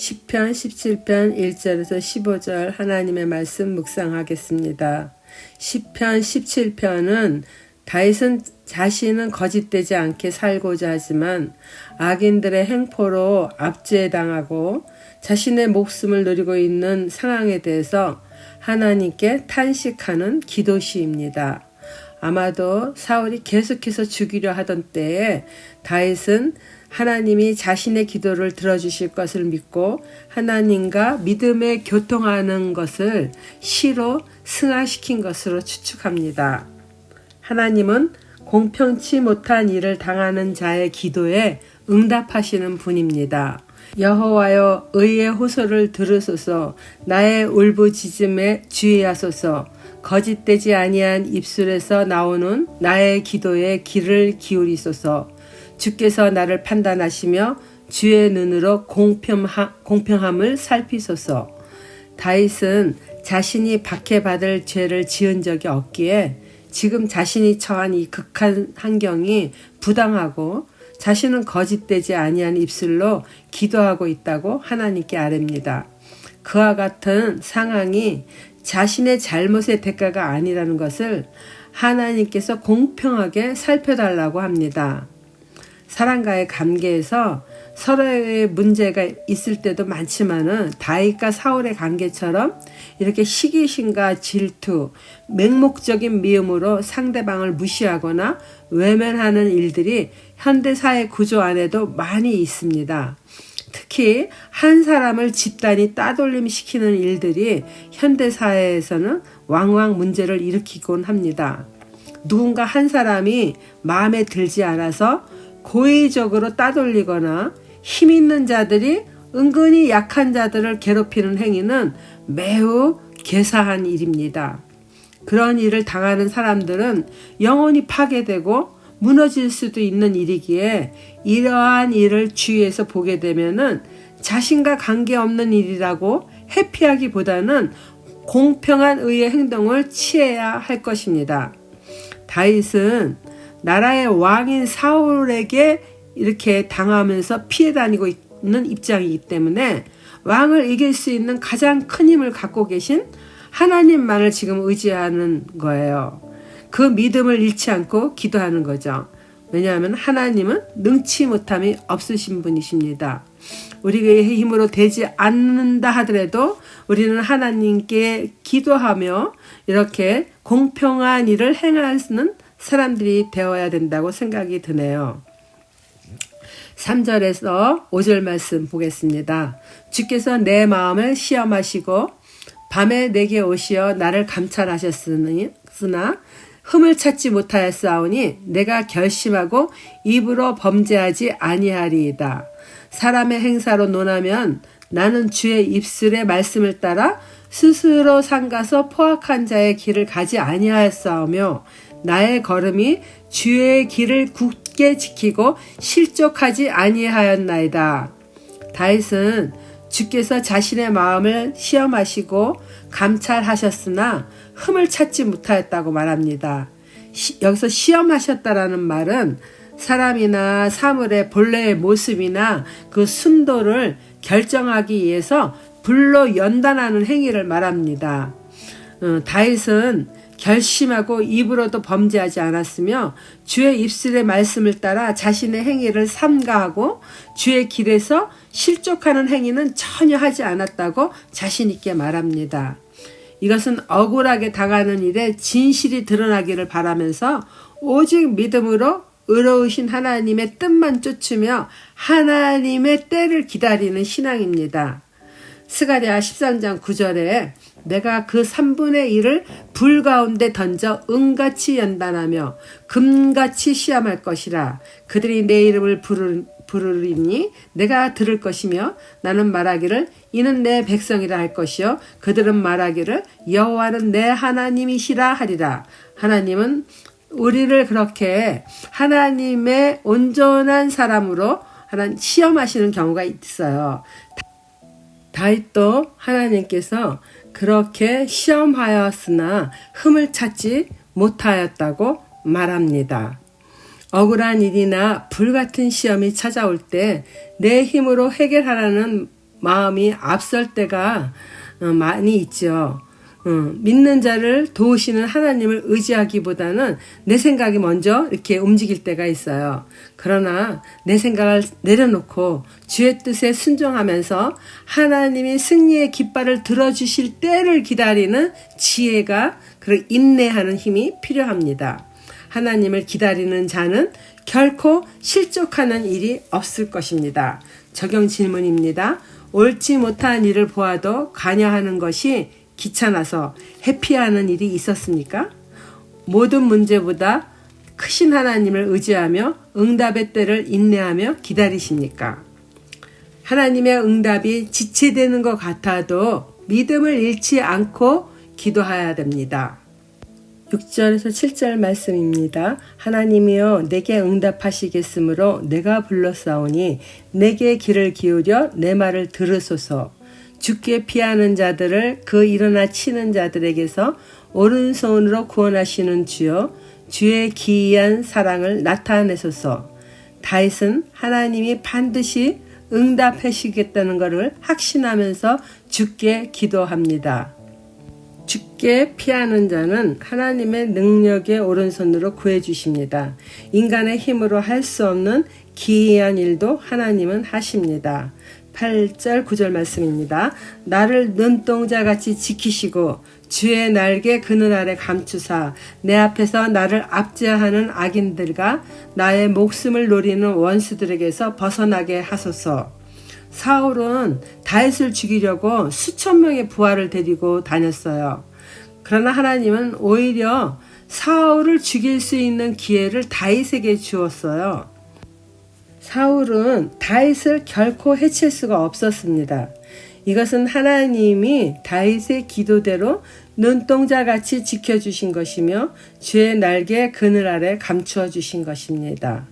시편 17편 1절에서 15절 하나님의 말씀 묵상하겠습니다. 시편 17편은 다윗은 자신은 거짓되지 않게 살고자 하지만 악인들의 행포로 압제당하고 자신의 목숨을 누리고 있는 상황에 대해서 하나님께 탄식하는 기도시입니다. 아마도 사울이 계속해서 죽이려 하던 때에 다윗은 하나님이 자신의 기도를 들어주실 것을 믿고 하나님과 믿음에 교통하는 것을 시로 승화시킨 것으로 추측합니다. 하나님은 공평치 못한 일을 당하는 자의 기도에 응답하시는 분입니다. 여호와여, 의의 호소를 들으소서. 나의 울부짖음에 주의하소서. 거짓되지 아니한 입술에서 나오는 나의 기도에 귀를 기울이소서. 주께서 나를 판단하시며 주의 눈으로 공평함을 살피소서. 다윗은 자신이 박해받을 죄를 지은 적이 없기에 지금 자신이 처한 이 극한 환경이 부당하고 자신은 거짓되지 아니한 입술로 기도하고 있다고 하나님께 아뢰입니다. 그와 같은 상황이 자신의 잘못의 대가가 아니라는 것을 하나님께서 공평하게 살펴달라고 합니다. 사람과의 관계에서 서로의 문제가 있을 때도 많지만은 다윗과 사울의 관계처럼 이렇게 시기심과 질투, 맹목적인 미움으로 상대방을 무시하거나 외면하는 일들이 현대사회 구조 안에도 많이 있습니다. 특히 한 사람을 집단이 따돌림시키는 일들이 현대사회에서는 왕왕 문제를 일으키곤 합니다. 누군가 한 사람이 마음에 들지 않아서 고의적으로 따돌리거나 힘 있는 자들이 은근히 약한 자들을 괴롭히는 행위는 매우 괴사한 일입니다. 그런 일을 당하는 사람들은 영혼이 파괴되고 무너질 수도 있는 일이기에 이러한 일을 주위에서 보게 되면은 자신과 관계없는 일이라고 회피하기보다는 공평한 의의 행동을 취해야 할 것입니다. 다윗은 나라의 왕인 사울에게 이렇게 당하면서 피해 다니고 있는 입장이기 때문에 왕을 이길 수 있는 가장 큰 힘을 갖고 계신 하나님만을 지금 의지하는 거예요. 그 믿음을 잃지 않고 기도하는 거죠. 왜냐하면 하나님은 능치 못함이 없으신 분이십니다. 우리의 힘으로 되지 않는다 하더라도 우리는 하나님께 기도하며 이렇게 공평한 일을 행하는 사람들이 되어야 된다고 생각이 드네요. 3절에서 5절 말씀 보겠습니다. 주께서 내 마음을 시험하시고 밤에 내게 오시어 나를 감찰하셨으나 흠을 찾지 못하였사오니 내가 결심하고 입으로 범죄하지 아니하리이다. 사람의 행사로 논하면 나는 주의 입술의 말씀을 따라 스스로 삼가서 포악한 자의 길을 가지 아니하였사오며 나의 걸음이 주의 길을 굳게 지키고 실족하지 아니하였나이다. 다윗은 주께서 자신의 마음을 시험하시고 감찰하셨으나 흠을 찾지 못하였다고 말합니다. 여기서 시험하셨다라는 말은 사람이나 사물의 본래의 모습이나 그 순도를 결정하기 위해서 불로 연단하는 행위를 말합니다. 다윗은 결심하고 입으로도 범죄하지 않았으며 주의 입술의 말씀을 따라 자신의 행위를 삼가하고 주의 길에서 실족하는 행위는 전혀 하지 않았다고 자신 있게 말합니다. 이것은 억울하게 당하는 일에 진실이 드러나기를 바라면서 오직 믿음으로 의로우신 하나님의 뜻만 쫓으며 하나님의 때를 기다리는 신앙입니다. 스가랴 13장 9절에 내가 그 3분의 1을 불 가운데 던져 은같이 연단하며 금같이 시험할 것이라. 그들이 내 이름을 부르리니 내가 들을 것이며 나는 말하기를 이는 내 백성이라 할 것이요 그들은 말하기를 여호와는 내 하나님이시라 하리라. 하나님은 우리를 그렇게 하나님의 온전한 사람으로 시험하시는 경우가 있어요. 다윗도 하나님께서 그렇게 시험하였으나 흠을 찾지 못하였다고 말합니다. 억울한 일이나 불같은 시험이 찾아올 때 내 힘으로 해결하라는 마음이 앞설 때가 많이 있죠. 믿는 자를 도우시는 하나님을 의지하기보다는 내 생각이 먼저 이렇게 움직일 때가 있어요. 그러나 내 생각을 내려놓고 주의 뜻에 순종하면서 하나님이 승리의 깃발을 들어주실 때를 기다리는 지혜가, 그리고 인내하는 힘이 필요합니다. 하나님을 기다리는 자는 결코 실족하는 일이 없을 것입니다. 적용 질문입니다. 옳지 못한 일을 보아도 관여하는 것이 귀찮아서 회피하는 일이 있었습니까? 모든 문제보다 크신 하나님을 의지하며 응답의 때를 인내하며 기다리십니까? 하나님의 응답이 지체되는 것 같아도 믿음을 잃지 않고 기도해야 됩니다. 6절에서 7절 말씀입니다. 하나님이여 내게 응답하시겠으므로 내가 불렀사오니 내게 귀를 기울여 내 말을 들으소서. 주께 피하는 자들을 그 일어나 치는 자들에게서 오른손으로 구원하시는 주여 주의 기이한 사랑을 나타내소서. 다윗은 하나님이 반드시 응답하시겠다는 것을 확신하면서 주께 기도합니다. 주께 피하는 자는 하나님의 능력의 오른손으로 구해주십니다. 인간의 힘으로 할 수 없는 기이한 일도 하나님은 하십니다. 8절 9절 말씀입니다. 나를 눈동자같이 지키시고 주의 날개 그늘 아래 감추사 내 앞에서 나를 압제하는 악인들과 나의 목숨을 노리는 원수들에게서 벗어나게 하소서. 사울은 다윗을 죽이려고 수천 명의 부하를 데리고 다녔어요. 그러나 하나님은 오히려 사울을 죽일 수 있는 기회를 다윗에게 주었어요. 사울은 다윗을 결코 해칠 수가 없었습니다. 이것은 하나님이 다윗의 기도대로 눈동자같이 지켜주신 것이며 주의 날개 그늘 아래 감추어 주신 것입니다.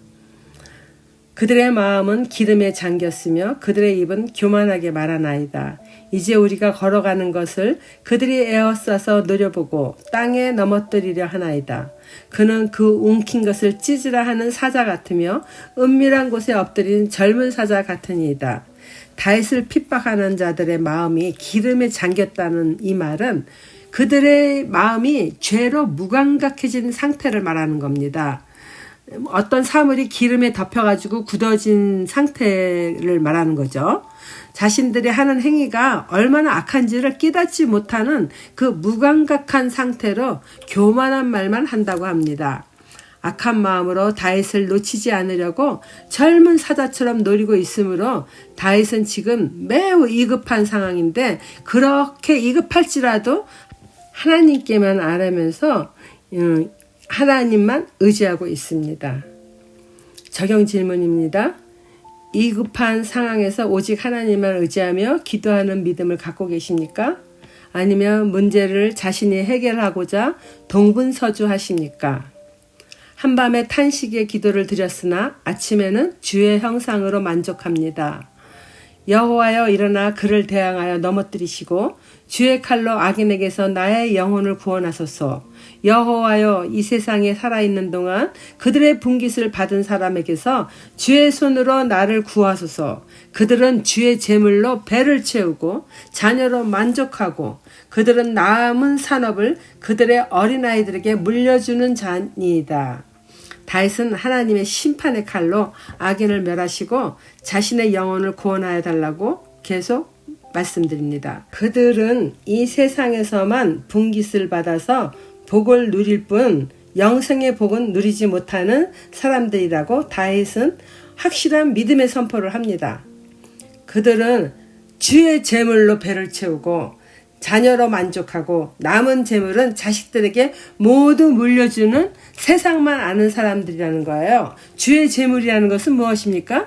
그들의 마음은 기름에 잠겼으며 그들의 입은 교만하게 말하나이다. 이제 우리가 걸어가는 것을 그들이 에워싸서 노려보고 땅에 넘어뜨리려 하나이다. 그는 그 움킨 것을 찢으라 하는 사자 같으며 은밀한 곳에 엎드린 젊은 사자 같으니이다. 다윗을 핍박하는 자들의 마음이 기름에 잠겼다는 이 말은 그들의 마음이 죄로 무감각해진 상태를 말하는 겁니다. 어떤 사물이 기름에 덮여가지고 굳어진 상태를 말하는 거죠. 자신들이 하는 행위가 얼마나 악한지를 깨닫지 못하는 그 무감각한 상태로 교만한 말만 한다고 합니다. 악한 마음으로 다윗을 놓치지 않으려고 젊은 사자처럼 노리고 있으므로 다윗은 지금 매우 위급한 상황인데 그렇게 위급할지라도 하나님께만 아뢰면서 하나님만 의지하고 있습니다. 적용 질문입니다. 위급한 상황에서 오직 하나님만 의지하며 기도하는 믿음을 갖고 계십니까? 아니면 문제를 자신이 해결하고자 동분서주하십니까? 한밤에 탄식의 기도를 드렸으나 아침에는 주의 형상으로 만족합니다. 여호와여 일어나 그를 대항하여 넘어뜨리시고 주의 칼로 악인에게서 나의 영혼을 구원하소서. 여호와여 이 세상에 살아있는 동안 그들의 분깃을 받은 사람에게서 주의 손으로 나를 구하소서. 그들은 주의 제물로 배를 채우고 자녀로 만족하고 그들은 남은 산업을 그들의 어린아이들에게 물려주는 자니이다. 다윗은 하나님의 심판의 칼로 악인을 멸하시고 자신의 영혼을 구원하여 달라고 계속 말씀드립니다. 그들은 이 세상에서만 분깃을 받아서 복을 누릴 뿐 영생의 복은 누리지 못하는 사람들이라고 다윗은 확실한 믿음의 선포를 합니다. 그들은 주의 제물로 배를 채우고 자녀로 만족하고 남은 재물은 자식들에게 모두 물려주는 세상만 아는 사람들이라는 거예요. 주의 재물이라는 것은 무엇입니까?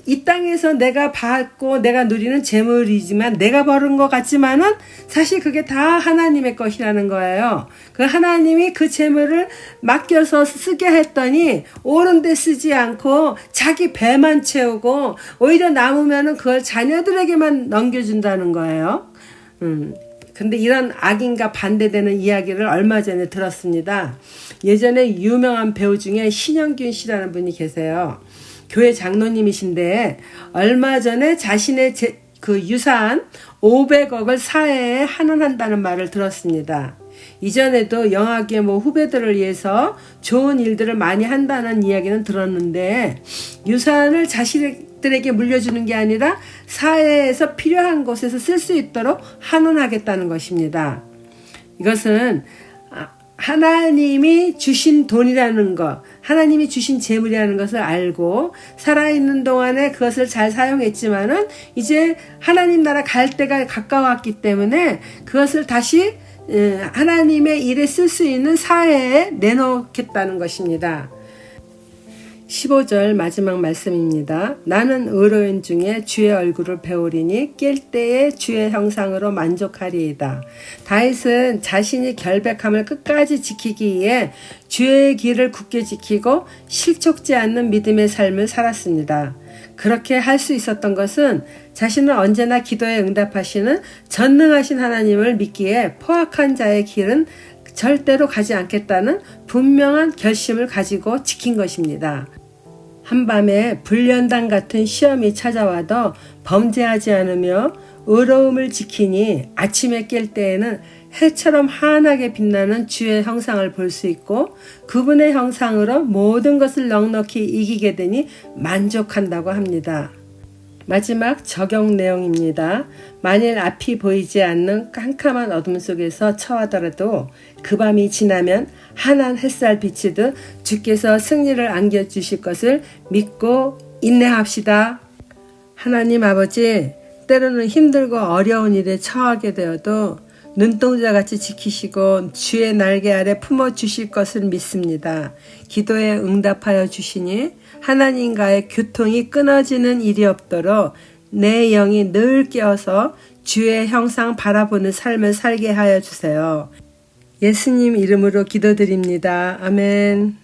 이 땅에서 내가 받고 내가 누리는 재물이지만 내가 벌은 것 같지만은 사실 그게 다 하나님의 것이라는 거예요. 그 하나님이 그 재물을 맡겨서 쓰게 했더니 옳은 데 쓰지 않고 자기 배만 채우고 오히려 남으면은 그걸 자녀들에게만 넘겨준다는 거예요. 근데 이런 악인과 반대되는 이야기를 얼마 전에 들었습니다. 예전에 유명한 배우 중에 신영균 씨라는 분이 계세요. 교회 장로님이신데 얼마 전에 자신의 그 유산 500억을 사회에 환원한다는 말을 들었습니다. 이전에도 영화계 후배들을 위해서 좋은 일들을 많이 한다는 이야기는 들었는데 유산을 자식들에게 물려주는 게 아니라 사회에서 필요한 곳에서 쓸 수 있도록 환원하겠다는 것입니다. 이것은 하나님이 주신 돈이라는 것, 하나님이 주신 재물이라는 것을 알고 살아있는 동안에 그것을 잘 사용했지만은 이제 하나님 나라 갈 때가 가까웠기 때문에 그것을 다시 하나님의 일에 쓸 수 있는 사회에 내놓겠다는 것입니다. 15절 마지막 말씀입니다. 나는 의로인 중에 주의 얼굴을 배우리니 깰 때에 주의 형상으로 만족하리이다. 다윗은 자신이 결백함을 끝까지 지키기 위해 주의 길을 굳게 지키고 실족지 않는 믿음의 삶을 살았습니다. 그렇게 할 수 있었던 것은 자신은 언제나 기도에 응답하시는 전능하신 하나님을 믿기에 포악한 자의 길은 절대로 가지 않겠다는 분명한 결심을 가지고 지킨 것입니다. 한밤에 불련당 같은 시험이 찾아와도 범죄하지 않으며 의로움을 지키니 아침에 깰 때에는 해처럼 환하게 빛나는 주의 형상을 볼 수 있고 그분의 형상으로 모든 것을 넉넉히 이기게 되니 만족한다고 합니다. 마지막 적용 내용입니다. 만일 앞이 보이지 않는 깜깜한 어둠 속에서 처하더라도 그 밤이 지나면 환한 햇살 비치듯 주께서 승리를 안겨주실 것을 믿고 인내합시다. 하나님 아버지, 때로는 힘들고 어려운 일에 처하게 되어도 눈동자같이 지키시고 주의 날개 아래 품어주실 것을 믿습니다. 기도에 응답하여 주시니 하나님과의 교통이 끊어지는 일이 없도록 내 영이 늘 깨어서 주의 형상 바라보는 삶을 살게 하여 주세요. 예수님 이름으로 기도드립니다. 아멘.